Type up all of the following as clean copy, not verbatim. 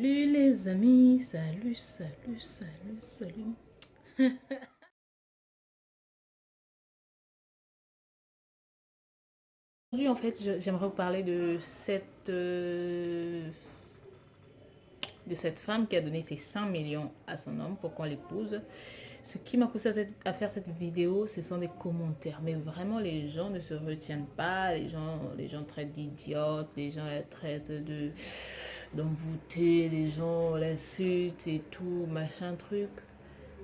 Salut les amis, salut. Aujourd'hui, en fait, j'aimerais vous parler de cette femme qui a donné ses 100 millions à son homme pour qu'on l'épouse. Ce qui m'a poussé à faire cette vidéo, ce sont des commentaires. Mais vraiment, les gens ne se retiennent pas. Les gens traitent d'idiotes, les gens la traitent d'envoûtée, les gens l'insultent et tout, machin truc.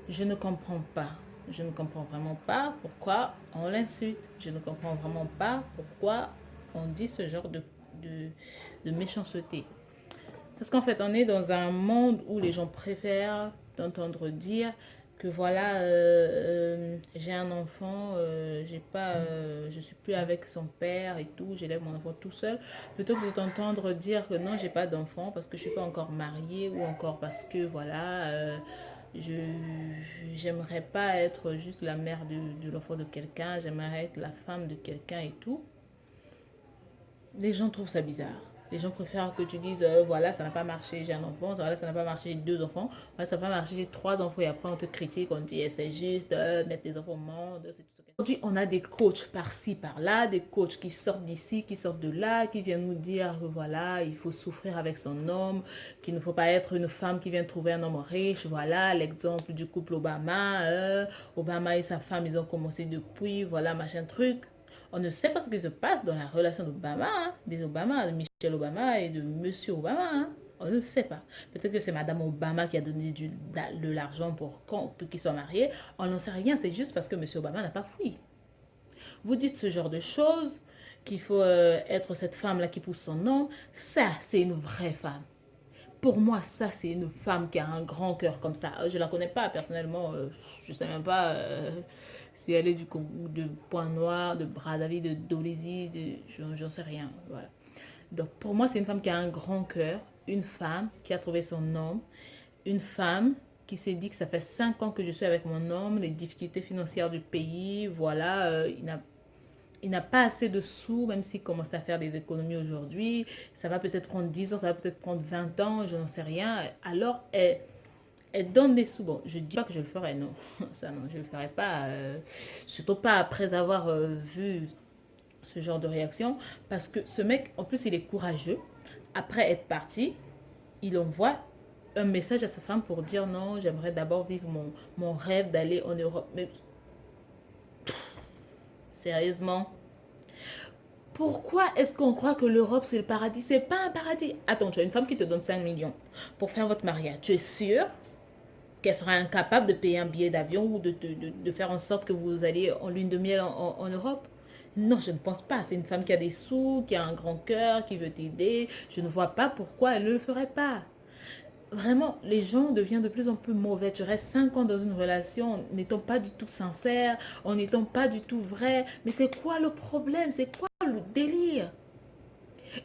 Je ne comprends pas. Je ne comprends vraiment pas pourquoi on l'insulte. Je ne comprends vraiment pas pourquoi on dit ce genre de méchanceté. Parce qu'en fait, on est dans un monde où les gens préfèrent d'entendre dire que voilà, j'ai un enfant, je suis plus avec son père et tout, j'élève mon enfant tout seul, plutôt que de t'entendre dire que non, j'ai pas d'enfant parce que je suis pas encore mariée ou encore parce que voilà, je j'aimerais pas être juste la mère de l'enfant de quelqu'un, j'aimerais être la femme de quelqu'un et tout. Les gens trouvent ça bizarre. Les gens préfèrent que tu dises voilà, ça n'a pas marché, j'ai un enfant, voilà, ça n'a pas marché, j'ai deux enfants, voilà, ça n'a pas marché, j'ai trois enfants, et après on te critique, on te dit c'est juste mettre tes enfants au monde, c'est tout ça. Aujourd'hui, on a des coachs par-ci, par-là, des coachs qui sortent d'ici, qui sortent de là, qui viennent nous dire que voilà, il faut souffrir avec son homme, qu'il ne faut pas être une femme qui vient trouver un homme riche. Voilà l'exemple du couple Obama. Obama et sa femme, ils ont commencé depuis, voilà, machin truc. On ne sait pas ce qui se passe dans la relation d'Obama, hein, des Obama, de Michelle Obama et de Monsieur Obama. Hein. On ne sait pas. Peut-être que c'est Madame Obama qui a donné de l'argent pour qu'ils soient mariés. On n'en sait rien. C'est juste parce que Monsieur Obama n'a pas fui. Vous dites ce genre de choses, qu'il faut être cette femme-là qui pousse son nom. Ça, c'est une vraie femme. Pour moi, ça, c'est une femme qui a un grand cœur comme ça. Je ne la connais pas personnellement. Je ne sais même pas si elle est du Congo, de Pointe-Noire, de Brazzaville, de Dolésie, j'en sais rien. Voilà. Donc, pour moi, c'est une femme qui a un grand cœur. Une femme qui a trouvé son homme. Une femme qui s'est dit que ça fait 5 ans que je suis avec mon homme, les difficultés financières du pays, voilà, il n'a pas assez de sous, même s'il commence à faire des économies aujourd'hui. Ça va peut-être prendre 10 ans, ça va peut-être prendre 20 ans, je n'en sais rien. Alors, elle donne des sous. Bon, je ne dis pas que je le ferai, non. Ça, non, je ne le ferai pas. Surtout pas après avoir vu ce genre de réaction. Parce que ce mec, en plus, il est courageux. Après être parti, il envoie un message à sa femme pour dire non, j'aimerais d'abord vivre mon rêve d'aller en Europe. Mais sérieusement, pourquoi est-ce qu'on croit que l'Europe c'est le paradis? C'est pas un paradis. Attends, tu as une femme qui te donne 5 millions pour faire votre mariage. Tu es sûr qu'elle sera incapable de payer un billet d'avion ou de faire en sorte que vous alliez en lune de miel en Europe? Non, je ne pense pas. C'est une femme qui a des sous, qui a un grand cœur, qui veut t'aider. Je ne vois pas pourquoi elle ne le ferait pas. Vraiment, les gens deviennent de plus en plus mauvais. Tu restes 5 ans dans une relation en n'étant pas du tout sincère, en n'étant pas du tout vrai. Mais c'est quoi le problème? C'est quoi le délire?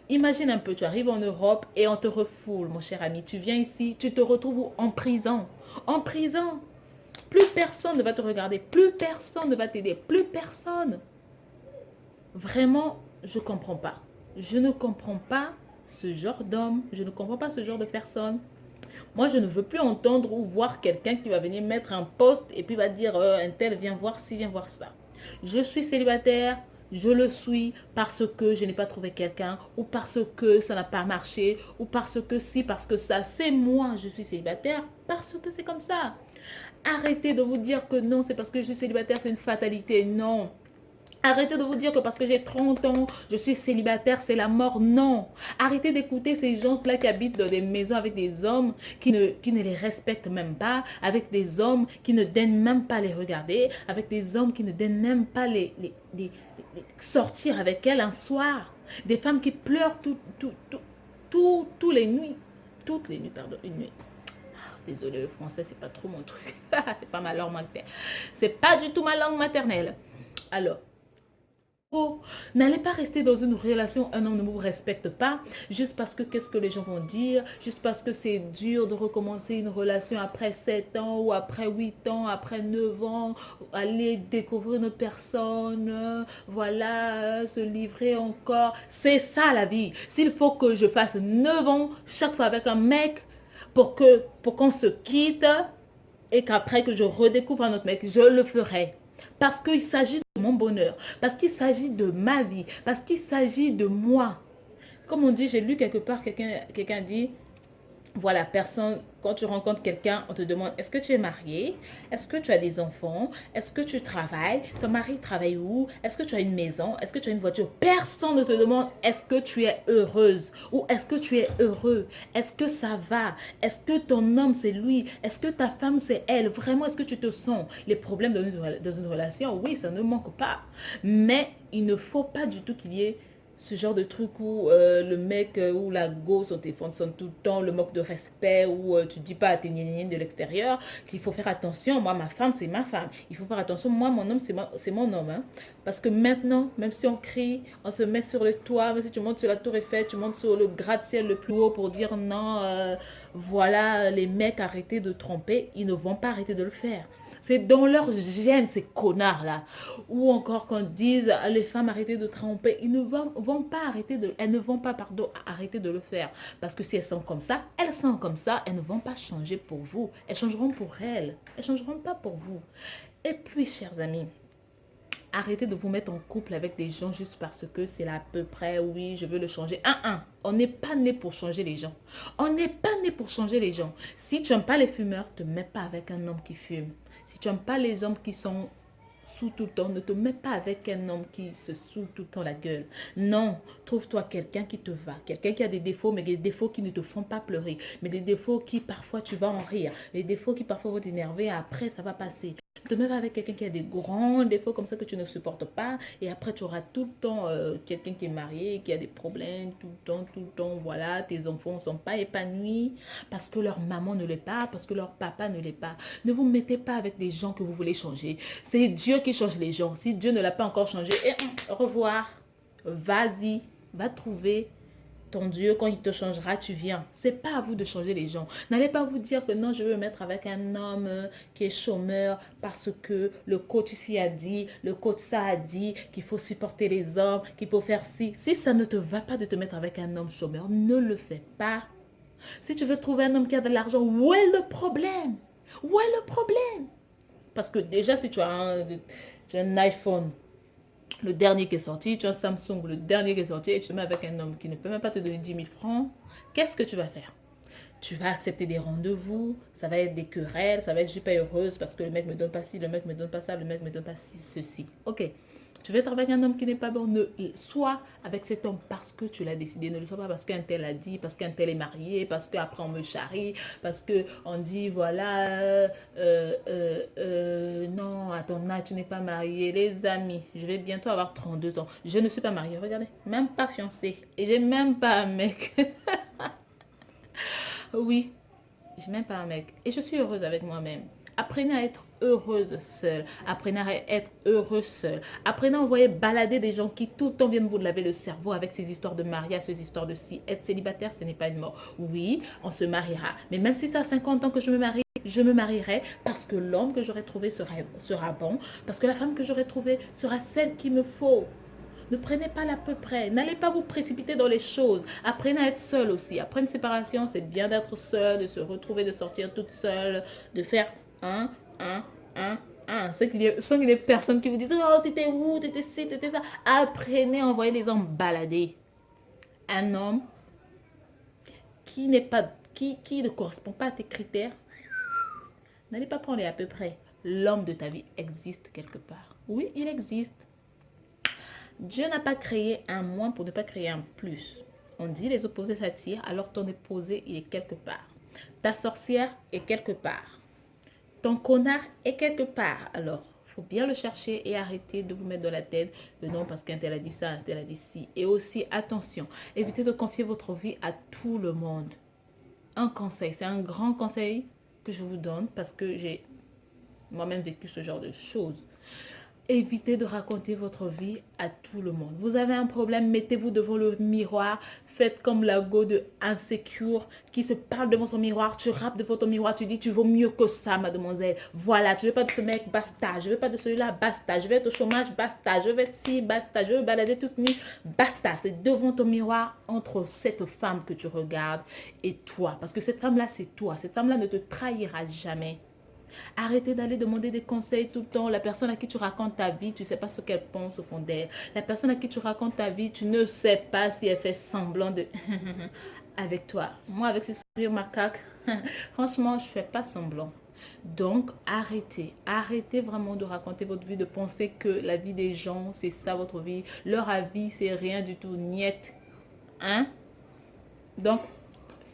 Imagine un peu, tu arrives en Europe et on te refoule, mon cher ami. Tu viens ici, tu te retrouves en prison. En prison. Plus personne ne va te regarder, plus personne ne va t'aider, plus personne. Vraiment, je ne comprends pas. Je ne comprends pas ce genre d'homme. Je ne comprends pas ce genre de personne. Moi, je ne veux plus entendre ou voir quelqu'un qui va venir mettre un poste et puis va dire un tel, viens voir ci, viens voir ça. Je suis célibataire, je le suis parce que je n'ai pas trouvé quelqu'un ou parce que ça n'a pas marché ou parce que si, parce que ça. C'est moi, je suis célibataire parce que c'est comme ça. Arrêtez de vous dire que non, c'est parce que je suis célibataire, c'est une fatalité. Non. Arrêtez de vous dire que parce que j'ai 30 ans, je suis célibataire, c'est la mort. Non. Arrêtez d'écouter ces gens-là qui habitent dans des maisons avec des hommes qui ne les respectent même pas, avec des hommes qui ne daignent même pas les regarder, avec des hommes qui ne daignent même pas sortir avec elles un soir. Des femmes qui pleurent toutes les nuits. Toutes les nuits, pardon, une nuit. Désolée, le français, c'est pas trop mon truc. C'est pas ma langue maternelle. C'est pas du tout ma langue maternelle. Alors, oh, n'allez pas rester dans une relation, un homme ne vous respecte pas, juste parce que qu'est-ce que les gens vont dire, juste parce que c'est dur de recommencer une relation après 7 ans ou après 8 ans, après 9 ans, aller découvrir une autre personne, voilà, se livrer encore. C'est ça la vie. S'il faut que je fasse 9 ans chaque fois avec un mec, pour qu'on se quitte et qu'après que je redécouvre un autre mec, je le ferai. Parce qu'il s'agit de mon bonheur, parce qu'il s'agit de ma vie, parce qu'il s'agit de moi. Comme on dit, j'ai lu quelque part, quelqu'un dit, voilà, personne, quand tu rencontres quelqu'un, on te demande, est-ce que tu es marié? Est-ce que tu as des enfants? Est-ce que tu travailles? Ton mari travaille où? Est-ce que tu as une maison? Est-ce que tu as une voiture? Personne ne te demande, est-ce que tu es heureuse? Ou est-ce que tu es heureux? Est-ce que ça va? Est-ce que ton homme, c'est lui? Est-ce que ta femme, c'est elle? Vraiment, est-ce que tu te sens? Les problèmes dans une relation, oui, ça ne manque pas. Mais il ne faut pas du tout qu'il y ait ce genre de truc où le mec ou la go son téléphone sonne tout le temps, le manque de respect, où tu dis pas à tes gnénines de l'extérieur qu'il faut faire attention. Moi, ma femme, c'est ma femme. Il faut faire attention. Moi, mon homme, c'est mon homme. Hein. Parce que maintenant, même si on crie, on se met sur le toit, même si tu montes sur la tour Eiffel, tu montes sur le gratte-ciel le plus haut pour dire non, voilà, les mecs, arrêtez de tromper. Ils ne vont pas arrêter de le faire. C'est dans leur gène, ces connards-là. Ou encore qu'on dise les femmes arrêtez de tromper. Ils ne vont pas arrêter de... Elles ne vont pas, pardon, arrêter de le faire. Parce que si elles sont comme ça, elles ne vont pas changer pour vous. Elles changeront pour elles. Elles ne changeront pas pour vous. Et puis, chers amis, arrêtez de vous mettre en couple avec des gens juste parce que c'est là à peu près, oui, je veux le changer. On n'est pas né pour changer les gens. On n'est pas né pour changer les gens. Si tu n'aimes pas les fumeurs, ne te mets pas avec un homme qui fume. Si tu n'aimes pas les hommes qui sont sous tout le temps, ne te mets pas avec un homme qui se saoule tout le temps la gueule. Non, trouve-toi quelqu'un qui te va. Quelqu'un qui a des défauts, mais des défauts qui ne te font pas pleurer. Mais des défauts qui parfois tu vas en rire. Des défauts qui parfois vont t'énerver, après ça va passer. Ne te mets pas avec quelqu'un qui a des grands défauts comme ça que tu ne supportes pas. Et après tu auras tout le temps quelqu'un qui est marié, qui a des problèmes, tout le temps, voilà, tes enfants ne sont pas épanouis parce que leur maman ne l'est pas, parce que leur papa ne l'est pas. Ne vous mettez pas avec des gens que vous voulez changer. C'est Dieu qui change les gens. Si Dieu ne l'a pas encore changé, au revoir. Vas-y, va trouver ton Dieu. Quand il te changera, tu viens. C'est pas à vous de changer les gens. N'allez pas vous dire que non, je veux me mettre avec un homme qui est chômeur parce que le coach ici a dit, le coach ça a dit qu'il faut supporter les hommes, qu'il faut faire ci. Si ça ne te va pas de te mettre avec un homme chômeur, ne le fais pas. Si tu veux trouver un homme qui a de l'argent, où est le problème? Où est le problème? Parce que déjà, si tu as un iPhone, le dernier qui est sorti, tu as un Samsung, le dernier qui est sorti, et tu te mets avec un homme qui ne peut même pas te donner 10 000 francs, qu'est-ce que tu vas faire? Tu vas accepter des rendez-vous, ça va être des querelles, ça va être je suis pas heureuse parce que le mec me donne pas ci, le mec me donne pas ça, le mec me donne pas ci, ceci. Ok, tu veux être avec un homme qui n'est pas bon, sois avec cet homme parce que tu l'as décidé, ne le sois pas parce qu'un tel a dit, parce qu'un tel est marié, parce qu'après on me charrie, parce qu'on dit voilà, non, à ton âge tu n'es pas marié. Les amis, je vais bientôt avoir 32 ans, je ne suis pas mariée, regardez, même pas fiancée et j'ai même pas un mec. Oui, j'ai même pas un mec. Et je suis heureuse avec moi-même. Apprenez à être heureuse seule. Apprenez à être heureux seul. Apprenez à envoyer balader des gens qui tout le temps viennent vous laver le cerveau avec ces histoires de mariage, ces histoires de si. Être célibataire, ce n'est pas une mort. Oui, on se mariera. Mais même si c'est à 50 ans que je me marie, je me marierai parce que l'homme que j'aurai trouvé sera bon. Parce que la femme que j'aurai trouvée sera celle qu'il me faut. Ne prenez pas l'à peu près. N'allez pas vous précipiter dans les choses. Apprenez à être seul aussi. Après une séparation, c'est bien d'être seul, de se retrouver, de sortir toute seule, de faire un. Sans qu'il y ait personne qui vous dise oh, t'étais où, t'étais ci, t'étais ça. Apprenez à envoyer les hommes balader. Un homme qui n'est pas, qui ne correspond pas à tes critères, n'allez pas prendre les à peu près. L'homme de ta vie existe quelque part. Oui, il existe. Dieu n'a pas créé un moins pour ne pas créer un plus. On dit les opposés s'attirent, alors ton opposé, il est quelque part. Ta sorcière est quelque part. Ton connard est quelque part. Alors, il faut bien le chercher et arrêter de vous mettre dans la tête de non parce qu'un tel a dit ça, un tel a dit ci. Et aussi, attention, évitez de confier votre vie à tout le monde. Un conseil, c'est un grand conseil que je vous donne parce que j'ai moi-même vécu ce genre de choses. Évitez de raconter votre vie à tout le monde. Vous avez un problème, mettez-vous devant le miroir. Faites comme la go de Insecure qui se parle devant son miroir. Tu rappes devant ton miroir, tu dis tu vaux mieux que ça, mademoiselle. Voilà, tu veux pas de ce mec, basta. Je veux pas de celui-là, basta. Je vais être au chômage, basta. Je vais être ci, basta. Je veux balader toute nuit, basta. C'est devant ton miroir entre cette femme que tu regardes et toi. Parce que cette femme-là, c'est toi. Cette femme-là ne te trahira jamais. Arrêtez d'aller demander des conseils tout le temps. La personne à qui tu racontes ta vie, tu ne sais pas ce qu'elle pense au fond d'elle. La personne à qui tu racontes ta vie, tu ne sais pas si elle fait semblant de... avec toi. Moi, avec ces sourires macaques, franchement, je ne fais pas semblant. Donc, arrêtez vraiment de raconter votre vie, de penser que la vie des gens, c'est ça votre vie. Leur avis, c'est rien du tout, niet. Hein? Donc,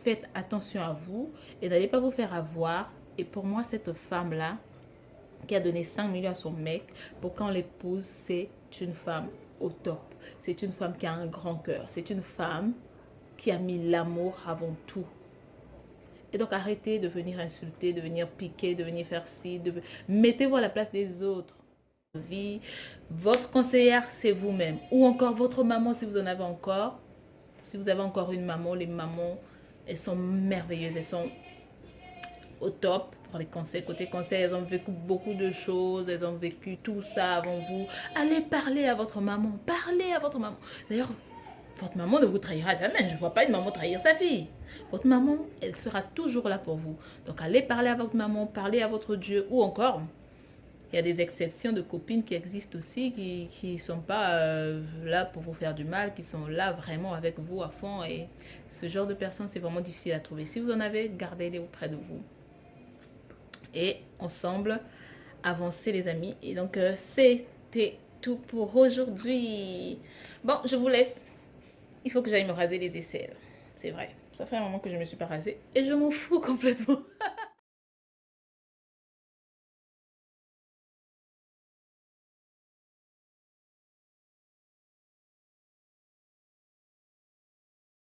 faites attention à vous et n'allez pas vous faire avoir. Et pour moi, cette femme-là, qui a donné 5 millions à son mec, pour quand l'épouse, c'est une femme au top. C'est une femme qui a un grand cœur. C'est une femme qui a mis l'amour avant tout. Et donc, arrêtez de venir insulter, de venir piquer, de venir faire ci. Mettez-vous à la place des autres. Vie. Votre conseillère, c'est vous-même. Ou encore votre maman, si vous en avez encore. Si vous avez encore une maman, les mamans, elles sont merveilleuses. Elles sont au top pour les conseils. Côté conseils, elles ont vécu beaucoup de choses. Elles ont vécu tout ça avant vous. Allez parler à votre maman. Parlez à votre maman. D'ailleurs, votre maman ne vous trahira jamais. Je ne vois pas une maman trahir sa fille. Votre maman, elle sera toujours là pour vous. Donc, allez parler à votre maman, parlez à votre Dieu. Ou encore, il y a des exceptions de copines qui existent aussi, qui ne sont pas là pour vous faire du mal, qui sont là vraiment avec vous à fond. Et ce genre de personnes, c'est vraiment difficile à trouver. Si vous en avez, gardez-les auprès de vous. Et ensemble, avancer les amis. Et donc, c'était tout pour aujourd'hui. Bon, je vous laisse. Il faut que j'aille me raser les aisselles. C'est vrai. Ça fait un moment que je ne me suis pas rasée. Et je m'en fous complètement.